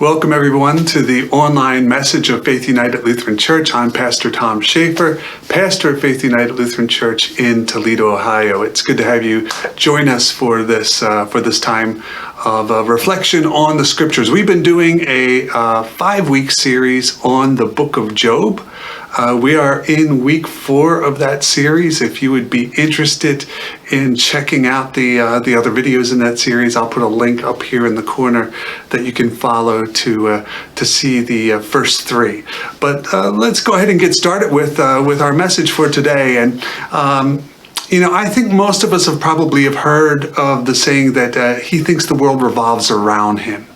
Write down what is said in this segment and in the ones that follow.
Welcome everyone to the online message of Faith United Lutheran Church. I'm Pastor Tom Schaeffer, pastor of Faith United Lutheran Church in Toledo, Ohio. It's good to have you join us for this time of reflection on the scriptures. We've been doing a 5-week series on the book of Job. We are in week 4 of that series. If you would be interested in checking out the other videos in that series, I'll put a link up here in the corner that you can follow to see the first 3. But let's go ahead and get started with our message for today. And I think most of us have probably heard of the saying that he thinks the world revolves around him.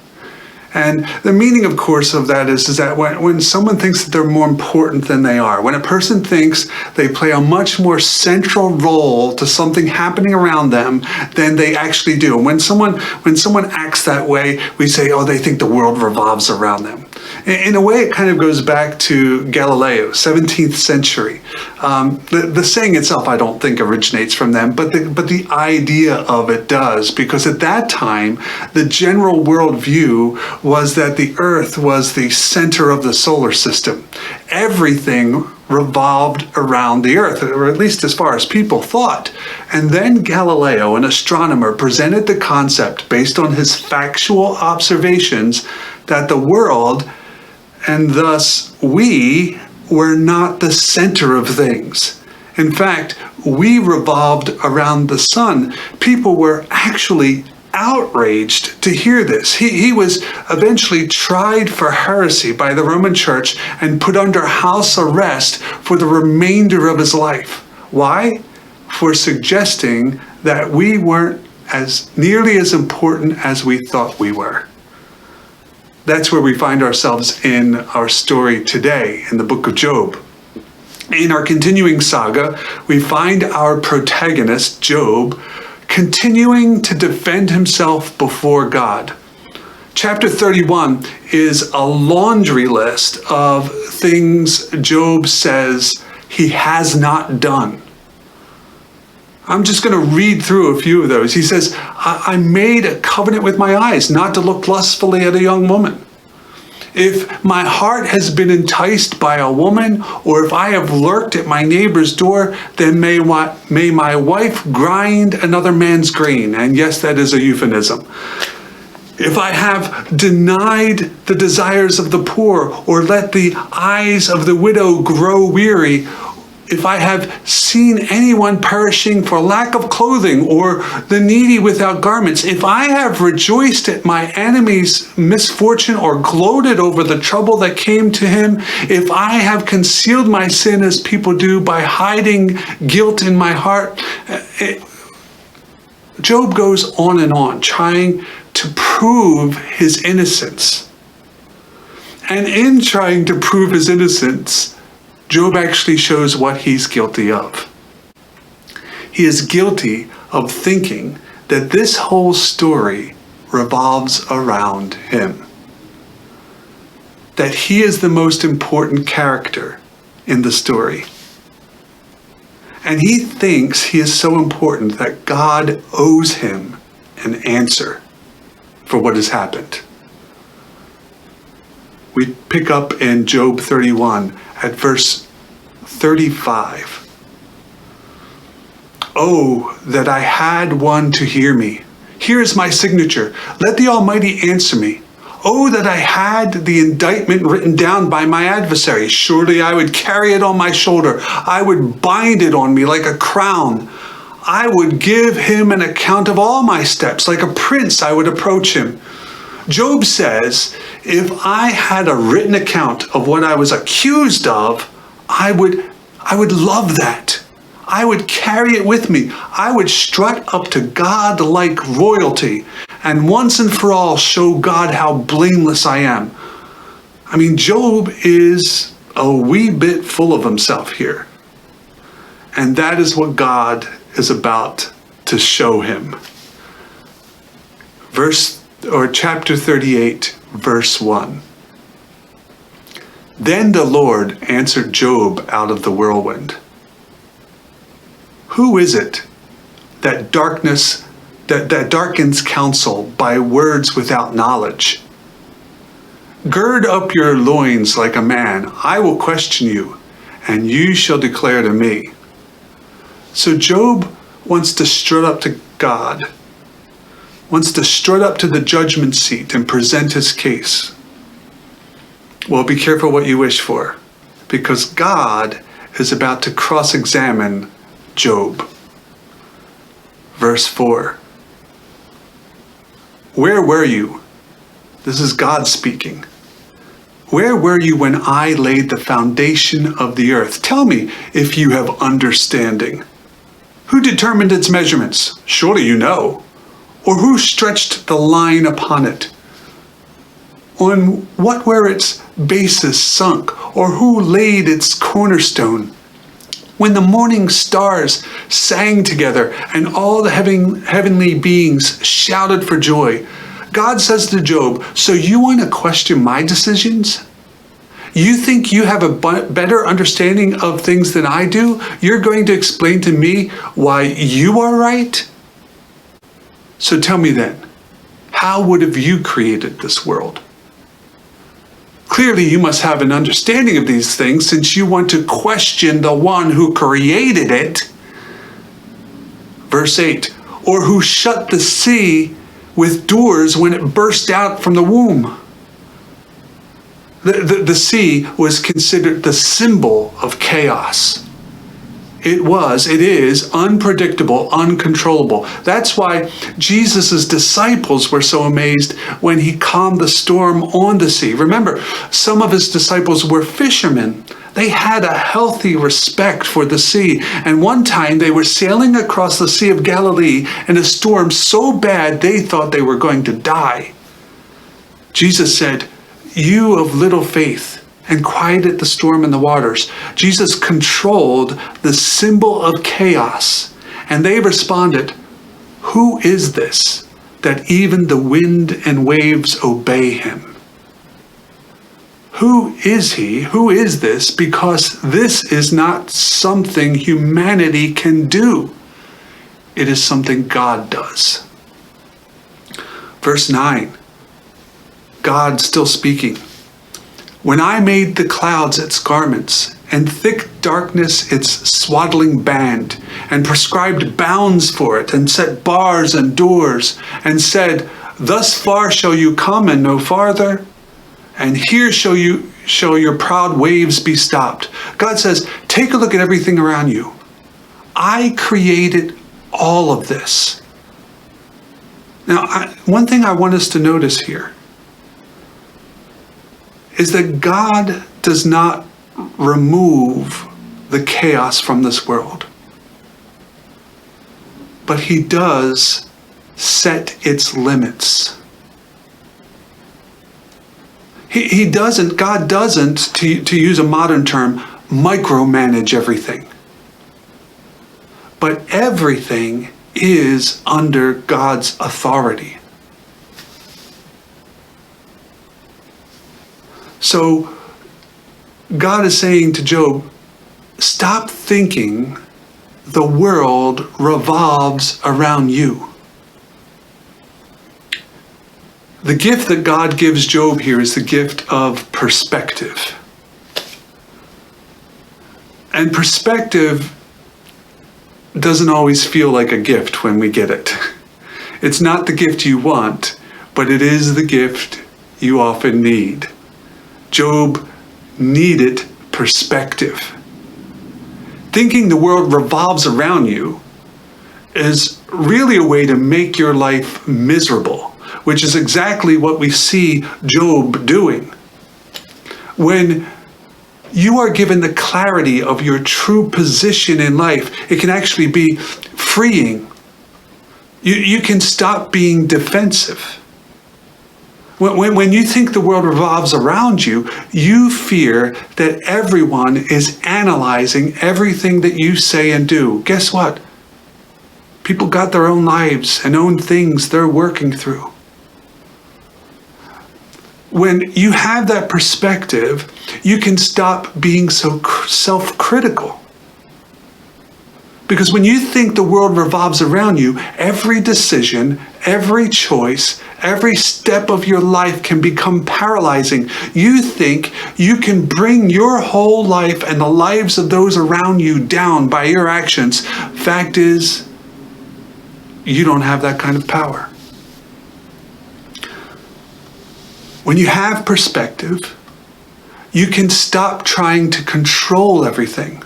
And the meaning, of course, of that is that when someone thinks that they're more important than they are, when a person thinks they play a much more central role to something happening around them than they actually do. And when someone acts that way, we say, oh, they think the world revolves around them. In a way, it kind of goes back to Galileo, 17th century. The saying itself, I don't think originates from them, but the idea of it does, because at that time, the general worldview was that the Earth was the center of the solar system. Everything revolved around the Earth, or at least as far as people thought. And then Galileo, an astronomer, presented the concept based on his factual observations that the world, and thus we, were not the center of things. In fact, we revolved around the sun. People were actually outraged to hear this. He was eventually tried for heresy by the Roman Church and put under house arrest for the remainder of his life. Why? For suggesting that we weren't as nearly as important as we thought we were. That's where we find ourselves in our story today in the book of Job. In our continuing saga, we find our protagonist, Job, continuing to defend himself before God. Chapter 31 is a laundry list of things Job says he has not done. I'm just going to read through a few of those. He says, I made a covenant with my eyes not to look lustfully at a young woman. If my heart has been enticed by a woman, or if I have lurked at my neighbor's door, then may my wife grind another man's grain. And yes, that is a euphemism. If I have denied the desires of the poor, or let the eyes of the widow grow weary, if I have seen anyone perishing for lack of clothing, or the needy without garments, if I have rejoiced at my enemy's misfortune or gloated over the trouble that came to him, if I have concealed my sin as people do by hiding guilt in my heart, Job goes on and on trying to prove his innocence. And in trying to prove his innocence, Job actually shows what he's guilty of. He is guilty of thinking that this whole story revolves around him. That he is the most important character in the story. And he thinks he is so important that God owes him an answer for what has happened. We pick up in Job 31 at verse 35. Oh, that I had one to hear me. Here is my signature. Let the Almighty answer me. Oh, that I had the indictment written down by my adversary. Surely I would carry it on my shoulder. I would bind it on me like a crown. I would give him an account of all my steps. Like a prince, I would approach him. Job says, if I had a written account of what I was accused of, I would love that. I would carry it with me. I would strut up to God like royalty and once and for all show God how blameless I am. I mean, Job is a wee bit full of himself here. And that is what God is about to show him. Chapter 38, verse 1. Then the Lord answered Job out of the whirlwind. Who is it that darkens counsel by words without knowledge? Gird up your loins like a man. I will question you, and you shall declare to me. So Job wants to strut up to God, wants to strut up to the judgment seat and present his case. Well, be careful what you wish for, because God is about to cross-examine Job. Verse 4. Where were you? This is God speaking. Where were you when I laid the foundation of the earth? Tell me if you have understanding. Who determined its measurements? Surely you know. Or who stretched the line upon it? On what were its bases sunk? Or who laid its cornerstone? When the morning stars sang together and all the heavenly beings shouted for joy, God says to Job, so you want to question my decisions? You think you have a better understanding of things than I do? You're going to explain to me why you are right? So tell me then, how would have you created this world? Clearly, you must have an understanding of these things since you want to question the one who created it. Verse 8, or who shut the sea with doors when it burst out from the womb. The sea was considered the symbol of chaos. It is unpredictable, uncontrollable. That's why Jesus' disciples were so amazed when he calmed the storm on the sea. Remember, some of his disciples were fishermen. They had a healthy respect for the sea. And one time they were sailing across the Sea of Galilee in a storm so bad they thought they were going to die. Jesus said, you of little faith, and quieted the storm and the waters. Jesus controlled the symbol of chaos. And they responded, who is this that even the wind and waves obey him? Who is he? Who is this? Because this is not something humanity can do. It is something God does. Verse 9, God still speaking. When I made the clouds its garments, and thick darkness its swaddling band, and prescribed bounds for it, and set bars and doors, and said, thus far shall you come and no farther, and here shall your proud waves be stopped. God says, take a look at everything around you. I created all of this. Now, one thing I want us to notice here is that God does not remove the chaos from this world, but he does set its limits. God doesn't, to use a modern term, micromanage everything. But everything is under God's authority. So God is saying to Job, stop thinking the world revolves around you. The gift that God gives Job here is the gift of perspective. And perspective doesn't always feel like a gift when we get it. It's not the gift you want, but it is the gift you often need. Job needed perspective. Thinking the world revolves around you is really a way to make your life miserable, which is exactly what we see Job doing. When you are given the clarity of your true position in life, it can actually be freeing. You can stop being defensive. When you think the world revolves around you, you fear that everyone is analyzing everything that you say and do. Guess what? People got their own lives and own things they're working through. When you have that perspective, you can stop being so self-critical. Because when you think the world revolves around you, every decision, every choice, every step of your life can become paralyzing. You think you can bring your whole life and the lives of those around you down by your actions. Fact is, you don't have that kind of power. When you have perspective, you can stop trying to control everything.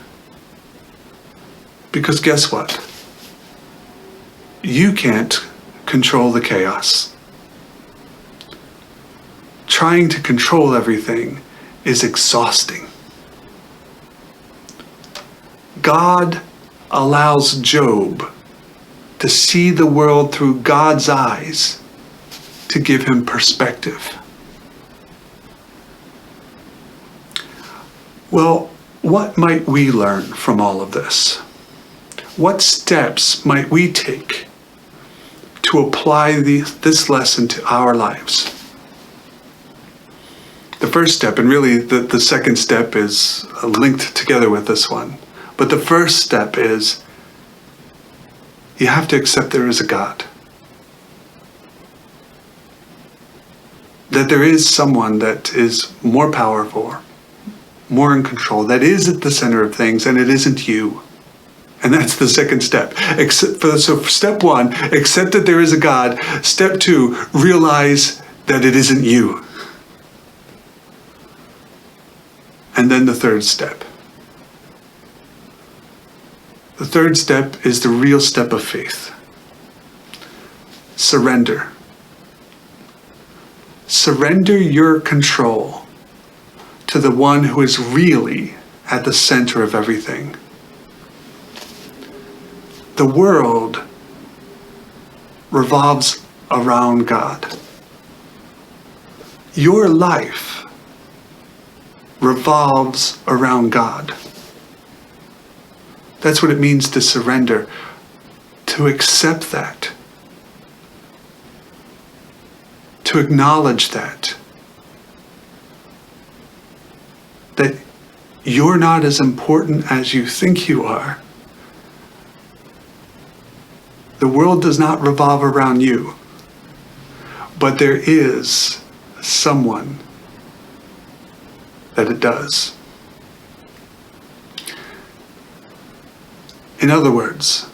Because guess what? You can't control the chaos. Trying to control everything is exhausting. God allows Job to see the world through God's eyes to give him perspective. Well, what might we learn from all of this? What steps might we take to apply this lesson to our lives? The first step, and really the second step is linked together with this one, but the first step is you have to accept there is a God. That there is someone that is more powerful, more in control, that is at the center of things, and it isn't you. And that's the second step. So step one, accept that there is a God. Step two, realize that it isn't you. And then the third step. The third step is the real step of faith. Surrender. Surrender your control to the one who is really at the center of everything. The world revolves around God. Your life revolves around God. That's what it means to surrender, to accept that, to acknowledge that you're not as important as you think you are. The world does not revolve around you, but there is someone that it does. In other words,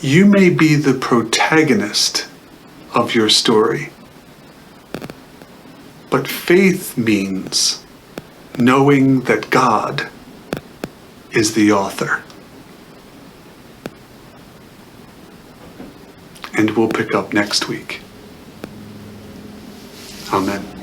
you may be the protagonist of your story, but faith means knowing that God is the author. And we'll pick up next week. Amen.